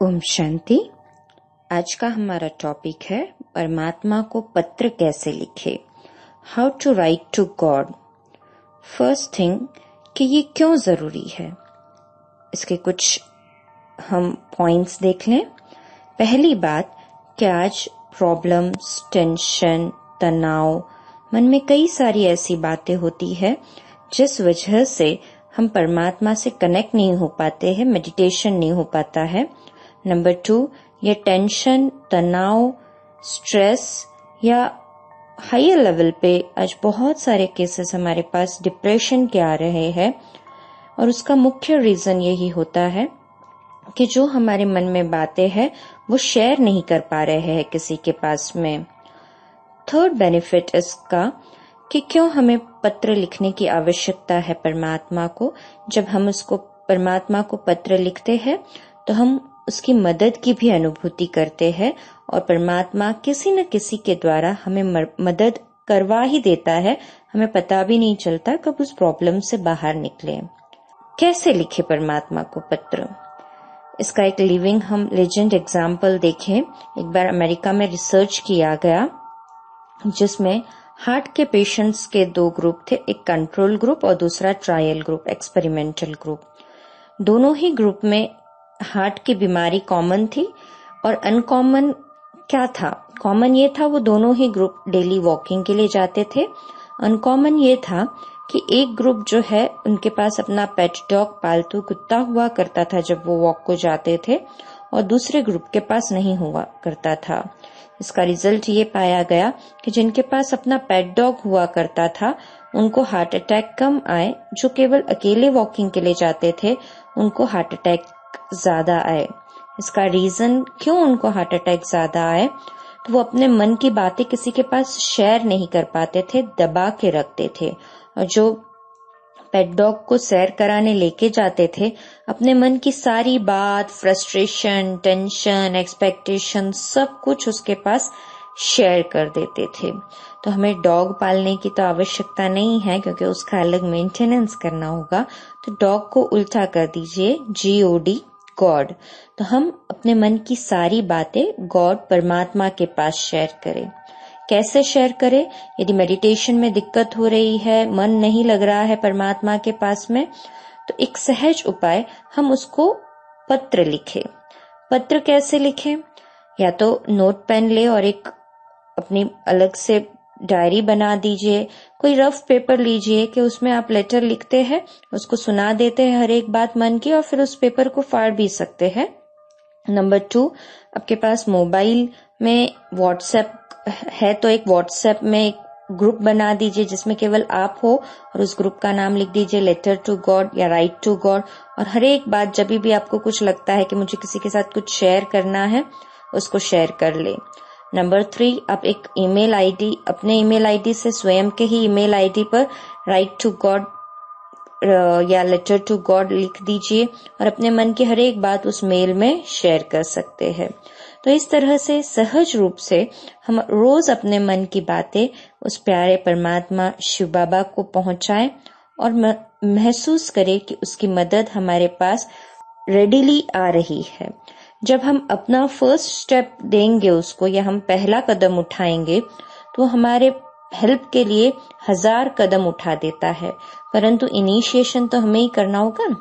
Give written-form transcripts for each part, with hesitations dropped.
ओम शांति। आज का हमारा टॉपिक है परमात्मा को पत्र कैसे लिखे। How to write to God. First thing कि ये क्यों जरूरी है, इसके कुछ हम पॉइंट्स देख लें। पहली बात कि आज प्रॉब्लम्स, टेंशन, तनाव, मन में कई सारी ऐसी बातें होती है जिस वजह से हम परमात्मा से कनेक्ट नहीं हो पाते हैं, मेडिटेशन नहीं हो पाता है। नंबर 2, ये टेंशन, तनाव, स्ट्रेस या हायर लेवल पे आज बहुत सारे केसेस हमारे पास डिप्रेशन के आ रहे हैं और उसका मुख्य रीजन यही होता है कि जो हमारे मन में बातें हैं वो शेयर नहीं कर पा रहे हैं किसी के पास में। थर्ड बेनिफिट इसका कि क्यों हमें पत्र लिखने की आवश्यकता है परमात्मा को। जब हम उसको परमात्मा को पत्र लिखते हैं तो हम उसकी मदद की भी अनुभूति करते हैं और परमात्मा किसी न किसी के द्वारा हमें मदद करवा ही देता है, हमें पता भी नहीं चलता कब उस प्रॉब्लम से बाहर निकले। कैसे लिखे परमात्मा को पत्र, इसका एक लिविंग हम लेजेंड एग्जाम्पल देखें। एक बार अमेरिका में रिसर्च किया गया जिसमें हार्ट के पेशेंट्स के 2 ग्रुप थे, एक कंट्रोल ग्रुप और दूसरा ट्रायल ग्रुप, एक्सपेरिमेंटल ग्रुप। दोनों ही ग्रुप में हार्ट की बीमारी कॉमन थी और अनकॉमन क्या था? कॉमन ये था वो दोनों ही ग्रुप डेली वॉकिंग के लिए जाते थे। अनकॉमन ये था कि एक ग्रुप जो है उनके पास अपना पेट डॉग, पालतू कुत्ता हुआ करता था जब वो वॉक को जाते थे, और दूसरे ग्रुप के पास नहीं हुआ करता था। इसका रिजल्ट ये पाया गया कि जिनके पास अपना पेट डॉग हुआ करता था उनको हार्ट अटैक कम आए, जो केवल अकेले वॉकिंग के लिए जाते थे उनको हार्ट अटैक ज्यादा आए। इसका रीजन क्यों उनको हार्ट अटैक ज्यादा आए, तो वो अपने मन की बातें किसी के पास शेयर नहीं कर पाते थे, दबा के रखते थे। और जो पेट डॉग को सैर कराने लेके जाते थे अपने मन की सारी बात, फ्रस्ट्रेशन, टेंशन, एक्सपेक्टेशन, सब कुछ उसके पास शेयर कर देते थे। तो हमें डॉग पालने की तो आवश्यकता नहीं है क्योंकि उसका अलग मेंटेनेंस करना होगा। तो डॉग को उल्टा कर दीजिए, GOD, गॉड। तो हम अपने मन की सारी बातें गॉड, परमात्मा के पास शेयर करें। कैसे शेयर करें? यदि मेडिटेशन में दिक्कत हो रही है, मन नहीं लग रहा है परमात्मा के पास में, तो एक सहज उपाय, हम उसको पत्र लिखें। पत्र कैसे लिखें? या तो नोट पेन ले और एक अपनी अलग से डायरी बना दीजिए, कोई रफ पेपर लीजिए कि उसमें आप लेटर लिखते हैं, उसको सुना देते हैं हर एक बात मन की, और फिर उस पेपर को फाड़ भी सकते हैं। नंबर 2, आपके पास मोबाइल में व्हाट्सएप है तो एक व्हाट्सएप में एक ग्रुप बना दीजिए जिसमें केवल आप हो और उस ग्रुप का नाम लिख दीजिए लेटर टू गॉड या राइट टू गॉड, और हर एक बात जब भी आपको कुछ लगता है कि मुझे किसी के साथ कुछ शेयर करना है उसको शेयर कर ले। नंबर 3, आप एक ईमेल आईडी, अपने ईमेल आईडी से स्वयं के ही ईमेल आईडी पर राइट टू गॉड या लेटर टू गॉड लिख दीजिए और अपने मन की हर एक बात उस मेल में शेयर कर सकते हैं। तो इस तरह से सहज रूप से हम रोज अपने मन की बातें उस प्यारे परमात्मा शिव बाबा को पहुंचाएं और महसूस करें कि उसकी मदद हमारे पास रेडिली आ रही है। जब हम अपना फर्स्ट स्टेप देंगे उसको, या हम पहला कदम उठाएंगे, तो हमारे हेल्प के लिए 1000 कदम उठा देता है, परंतु इनिशिएशन तो हमें ही करना होगा।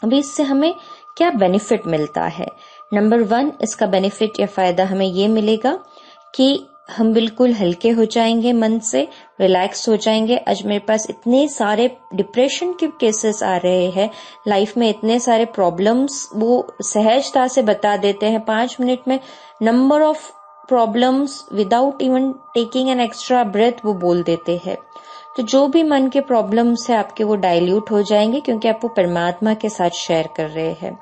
अभी इससे हमें क्या बेनिफिट मिलता है? नंबर 1, इसका बेनिफिट या फायदा हमें ये मिलेगा कि हम बिल्कुल हल्के हो जाएंगे, मन से रिलैक्स हो जाएंगे। आज मेरे पास इतने सारे डिप्रेशन के केसेस आ रहे हैं, लाइफ में इतने सारे प्रॉब्लम्स वो सहजता से बता देते हैं 5 मिनट में, number of problems without even taking an extra breath वो बोल देते हैं। तो जो भी मन के प्रॉब्लम्स है आपके वो डाइल्यूट हो जाएंगे क्योंकि आप वो परमात्मा के साथ शेयर कर रहे हैं।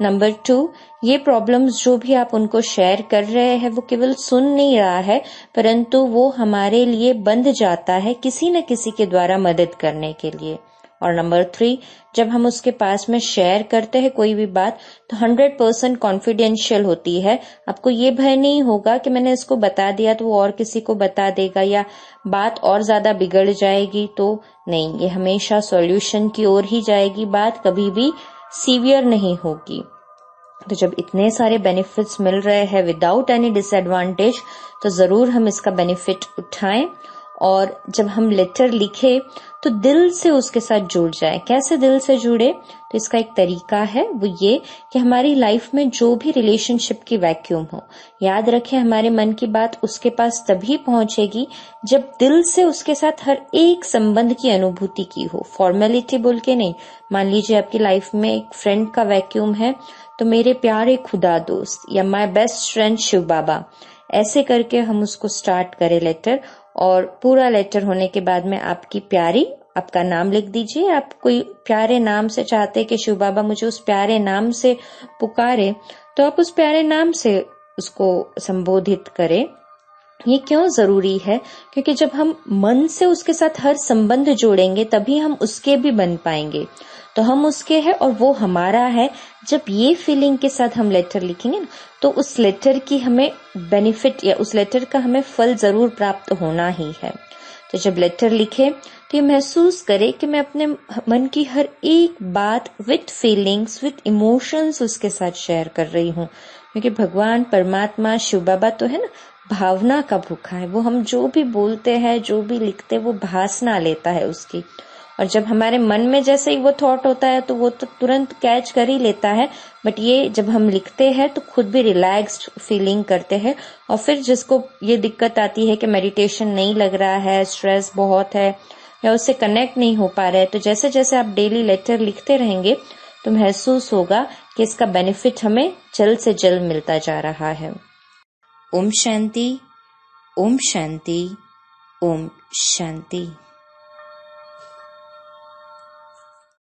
नंबर 2, ये प्रॉब्लम्स जो भी आप उनको शेयर कर रहे हैं वो केवल सुन नहीं रहा है, परंतु वो हमारे लिए बंध जाता है किसी न किसी के द्वारा मदद करने के लिए। और नंबर 3, जब हम उसके पास में शेयर करते हैं कोई भी बात तो 100% कॉन्फिडेंशियल होती है। आपको ये भय नहीं होगा कि मैंने इसको बता दिया तो वो और किसी को बता देगा या बात और ज्यादा बिगड़ जाएगी, तो नहीं, ये हमेशा सॉल्यूशन की ओर ही जाएगी, बात कभी भी सीवियर नहीं होगी। तो जब इतने सारे बेनिफिट्स मिल रहे हैं विदाउट एनी डिसएडवांटेज, तो जरूर हम इसका बेनिफिट उठाएं। और जब हम लेटर लिखे तो दिल से उसके साथ जुड़ जाए। कैसे दिल से जुड़े? तो इसका एक तरीका है, वो ये कि हमारी लाइफ में जो भी रिलेशनशिप की वैक्यूम हो, याद रखें हमारे मन की बात उसके पास तभी पहुंचेगी जब दिल से उसके साथ हर एक संबंध की अनुभूति की हो, फॉर्मेलिटी बोल के नहीं। मान लीजिए आपकी लाइफ में एक फ्रेंड का वैक्यूम है, तो मेरे प्यारे खुदा दोस्त या माय बेस्ट फ्रेंड शिव बाबा, ऐसे करके हम उसको स्टार्ट करें लेटर। और पूरा लेटर होने के बाद में आपकी प्यारी, आपका नाम लिख दीजिए। आप कोई प्यारे नाम से चाहते कि शिव बाबा मुझे उस प्यारे नाम से पुकारे, तो आप उस प्यारे नाम से उसको संबोधित करें। ये क्यों जरूरी है? क्योंकि जब हम मन से उसके साथ हर संबंध जोड़ेंगे तभी हम उसके भी बन पाएंगे। तो हम उसके हैं और वो हमारा है। जब ये फीलिंग के साथ हम लेटर लिखेंगे ना, तो उस लेटर की हमें बेनिफिट या उस लेटर का हमें फल जरूर प्राप्त होना ही है। तो जब लेटर लिखे तो ये महसूस करे कि मैं अपने मन की हर एक बात विथ फीलिंग्स, विथ इमोशंस उसके साथ शेयर कर रही हूँ। क्योंकि भगवान परमात्मा शिव बाबा तो है ना, भावना का भूखा है। वो हम जो भी बोलते हैं, जो भी लिखते हैं, वो भासना लेता है उसकी। और जब हमारे मन में जैसे ही वो थॉट होता है तो वो तो तुरंत कैच कर ही लेता है। बट ये जब हम लिखते हैं तो खुद भी रिलैक्स्ड फीलिंग करते हैं। और फिर जिसको ये दिक्कत आती है कि मेडिटेशन नहीं लग रहा है, स्ट्रेस बहुत है या उससे कनेक्ट नहीं हो पा रहा है, तो जैसे जैसे आप डेली लेटर लिखते रहेंगे तो महसूस होगा कि इसका बेनिफिट हमें जल्द से जल्द मिलता जा रहा है। ओम शांति, ओम शांति, ओम शांति।